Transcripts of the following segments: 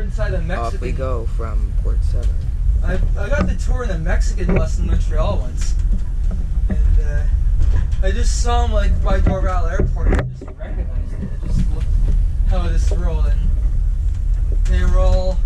inside a Mexican. Off we go from Port 7. I got the tour in a Mexican bus in Montreal once, and I just saw him like by Dorval Airport. I just recognized it. I just looked how this rolled, and they were all,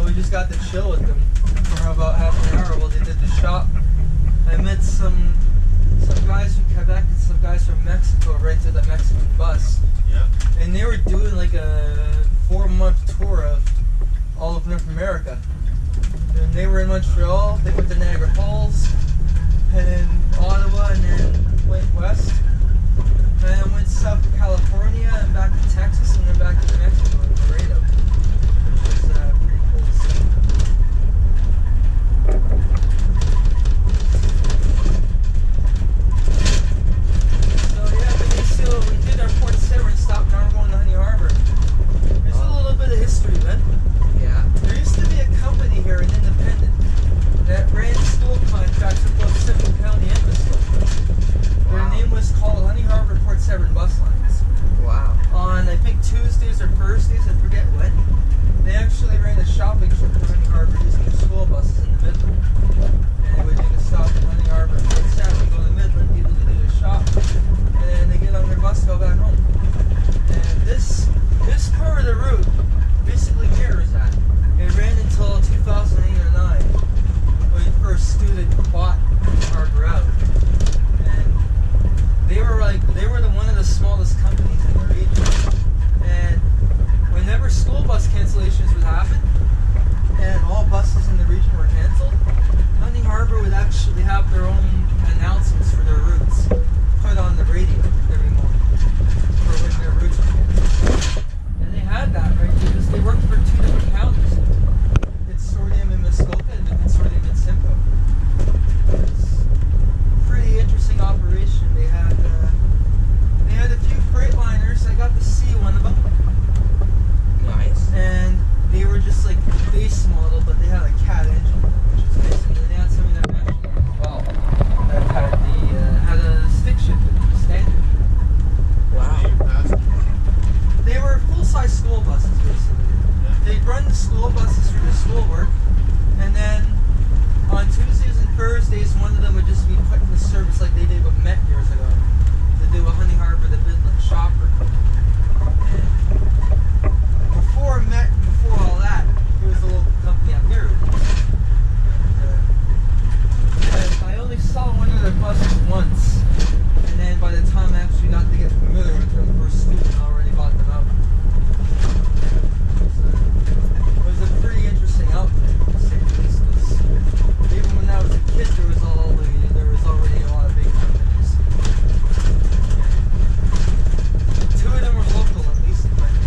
we just got to chill with them for about half an hour while they did the shop. I met some guys from Quebec and some guys from Mexico right to the Mexican bus. Yeah. And they were doing like a 4-month tour of all of North America. And they were in Montreal, they went to Niagara Falls, and then Ottawa, and then went west. And then went south to California, and back to Texas, and then back to New Mexico and Laredo. Which was pretty cool to see. So yeah, we did our Port Severn stop, now we're going to Honey Harbor. There's a little bit of history, man. Yeah. There used to be a company here, an independent, that ran school contracts with both Simcoe County and Bristol. Their name was called Honey Harbor Port Severn Bus Lines. Wow. On, I think, Tuesdays or Thursdays, I forget when, they actually ran a shopping trip to Honey Harbor using school buses in the Midland. And they would make a stop in Honey Harbor, Port Severn, go to Midland, people to do a shop, and then they get on their bus, go back home. And this part of the route basically mirrors that. It ran until 2008 or 9 when the first student bought Harbor out. And they were one of the smallest companies in the region. And whenever school bus cancellations would happen and all buses in the region were canceled, Honey Harbor would actually have their own announcements for their routes put on the radio every morning for when their routes were canceled. And they had that, right, because they worked for 2 different counties. Consortium in Muskoka and the consortium in Simcoe. It's a pretty interesting operation. They had a few Freightliners. I got to see one of them. Nice. And they were just like base model, but they had a cat engine, which is nice. And then they had some international as well. That had a stick shift standard. Wow. They were full-size school buses, basically. They'd run the school buses for the schoolwork, and then on Tuesdays and Thursdays, one of them would just be put in the service like they did with Met years ago, to do a Honey Harbor to Midland shopper. And before Met, and before all that, it was a local company out here. And I only saw one of their buses once, and then by the time I actually got to get familiar with them, the first student already bought them out. It was a pretty interesting outfit, to say the least. Even when I was a kid, there was already a lot of big companies. 2 of them were local, at least, if I can.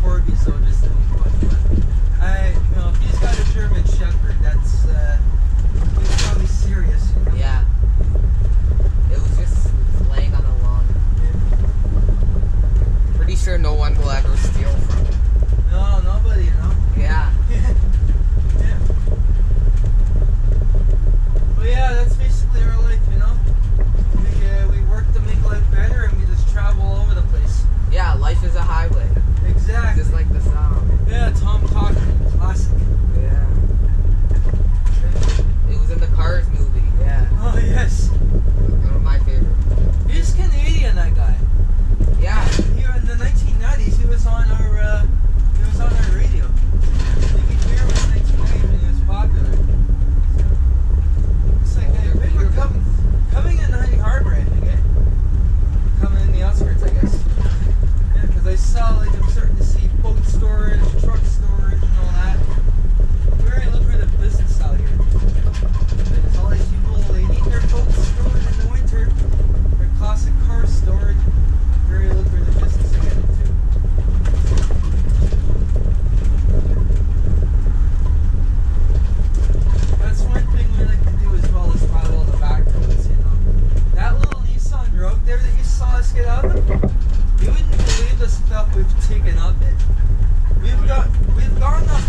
corgis though, just to be funny. But if he's got a German Shepherd, he's probably serious. You know? Yeah. It was just laying on the lawn. Pretty sure no one will ever steal from it. No, nobody, you know. Yeah. Yeah. But yeah, that's basically our life, you know. We work to make life better, and we just travel all over the place. Yeah, life is a highway. Exactly. Just like the song. Yeah, Tom Cochran, classic. Yeah. It was in the Cars movie, yeah. Oh yes. One of my favorite. He's Canadian, that guy. Yeah. Here in the 1990s, he was on our radio. Nicky Beer was 1990 when he was popular. It's like I think we're coming in Honey Harbor, I think, eh? Coming in the outskirts, I guess. Yeah, because I saw, like, I'm starting to see boat storage, truck storage, and all that. Very lucrative business out here. Because all these people, they need their boats stored in the winter. Their classic car storage. Very lucrative business to get into. That's one thing we like to do as well as travel the back roads, you know. That little Nissan Rogue there that you saw us get out of, you wouldn't believe the stuff we've taken up it. We've gone up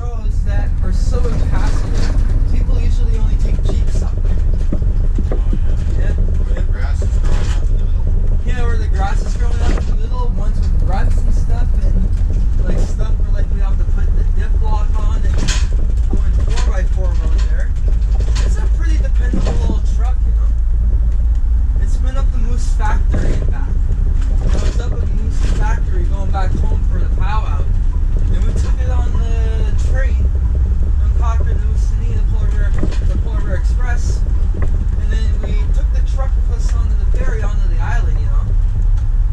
roads that are so impassable. People usually only take Jeeps up. Yeah. Where the grass is growing up in the middle. Yeah, where the grass is growing up in the middle, ones with ruts and stuff, and like stuff where like we have to put the dip block on and going 4x4 road there. It's a pretty dependable little truck, you know. It's been up the Moose Factory and back. I was up at Moose Factory going back home for the powwow, and we took it on the train from Cochrane to Moosonee, the Polar Bear Express, and then we took the truck with us onto the ferry onto the island, you know.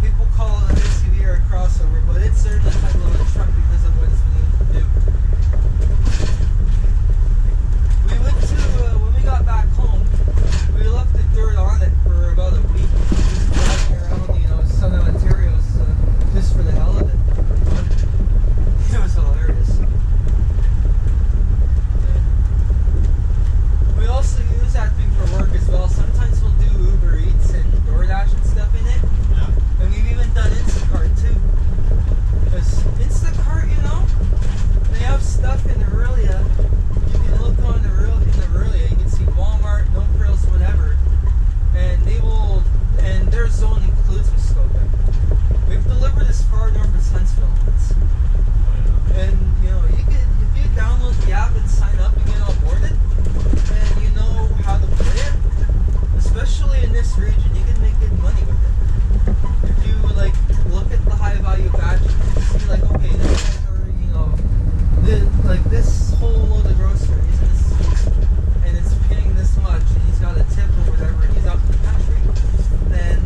People call it an SUV or a crossover, but it's certainly the title of a truck because of what it's been able to do. We went to, when we got back home, we left the dirt on it for about a week. Just driving around, you know, Southern Ontario, just for the hell of it. It was hilarious. We also use that thing for work as well. Sometimes we'll do Uber Eats and DoorDash and stuff in it. Yeah. And we've even done Instacart too. Because Instacart, you know, they have stuff in Aurelia. You can look on in Aurelia, you can see Walmart, No Frills, whatever. And their zone includes Muskoka. We've delivered as far north as Huntsville once. Oh, yeah. And you know, if you download the app and sign up and get onboarded, and you know how to play it, especially in this region, you can make good money with it. If you like look at the high value badges, you see like, okay, this guy ordered, you know, this whole load of groceries and it's paying this much, and he's got a tip or whatever, and he's out in the country, then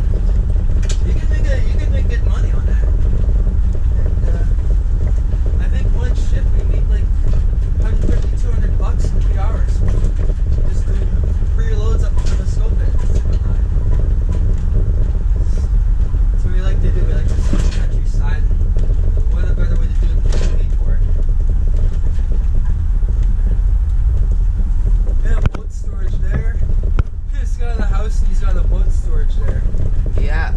you can make good money on that. And I think one shift we made like $150-200 in 3 hours. Just doing free loads up to Muskoka and whatnot. That's what we like to do. We like to see the countryside, and what a better way to do it than to pay for it. Yeah, boat storage there. He's got a house and he's got a boat storage there. Yeah.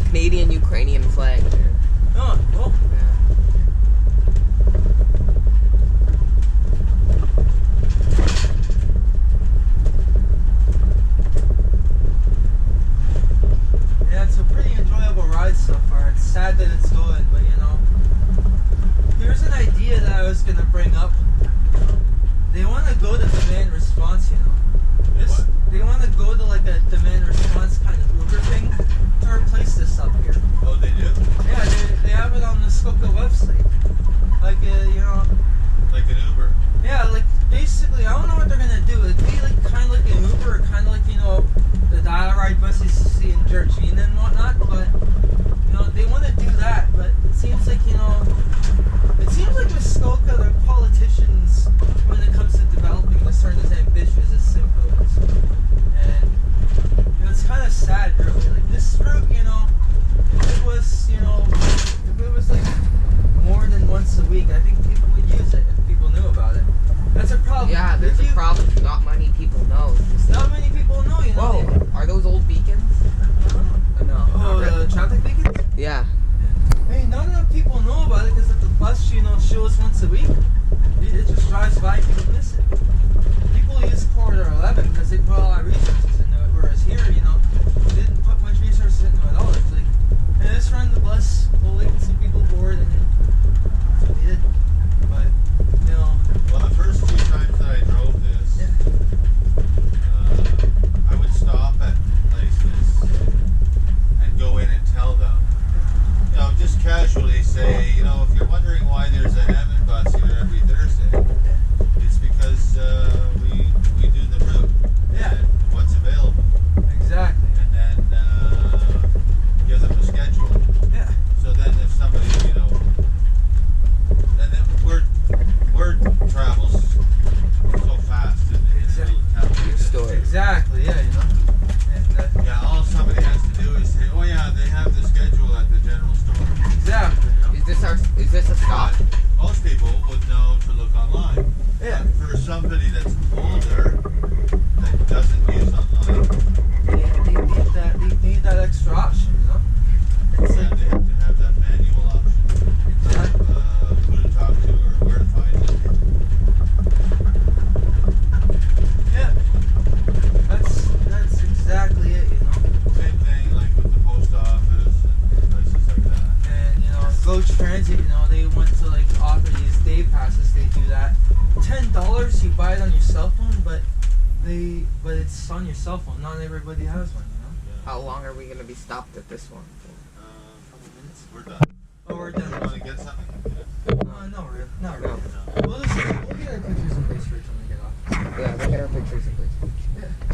Canadian-Ukrainian flag there. Oh, cool. Yeah. Yeah, it's a pretty enjoyable ride so far. It's sad that it's going, but you know. Here's an idea that I was going to bring up. They want to go to demand response, you know. What? They want to go to like a demand response kind of Uber thing to replace this up here. Oh, they do? Yeah, they have it on the Muskoka website. Like, you know. Like an Uber. Yeah, like basically, I don't know what they're gonna do. It'd be like kind of like an Uber, or kind of like, you know, the dial ride buses you see in Georgina and whatnot. But you know, they want to do that. But it seems like, you know, Muskoka, the politicians, when it comes to developing, just aren't as ambitious as Simcoe is. And you know, it's kind of sad, really. Like this route, you know, if it was like I think people would use it if people knew about it. That's a problem. Yeah, there's a problem. Not many people know. Not many people know, you know. Whoa, are those old beacons? No. Oh, the traffic beacons? Yeah. Hey, not enough people know about it because if the bus, you know, shows once a week, it just drives by, people miss it. People use Corridor 11 because they put a lot of resources into it, whereas here, you know, they didn't put much resources into it at all. It's like, hey, let's run the bus, we'll wait and see people board, and that's what they did. But, you know. Well, the first two times that I drove this, I would stop at places and go in and tell them, you know, just casually say, you know, if you're wondering why there's a Hammond bus here every Thursday, it's because we do the route and what's available. Exactly. And then give them a schedule. Yeah. So then if somebody, you know, then word travels so fast in the little town. True story. Exactly, yeah, you know. And, Yeah, all somebody has to do is say, oh yeah, they have the schedule at the general store. exactly, you know. Is this a stop? But most people would know to look online. Yeah. But for somebody that's older, that doesn't use online, They need that extra option, you know. It's yeah, like, they have to have that manual option. exactly. Who to talk to or where to find them. Yeah. That's exactly it, you know. Same thing like with the post office and places like that. And you know, Go Transit, you know, they want to like offer these day passes. They do that. $10, you buy it on your cell phone, but it's on your cell phone. Not everybody has one, you know. Yeah. How long are we gonna be stopped at this one? A couple minutes. We're done. Oh, we're You done. want to get something? No, not really. No.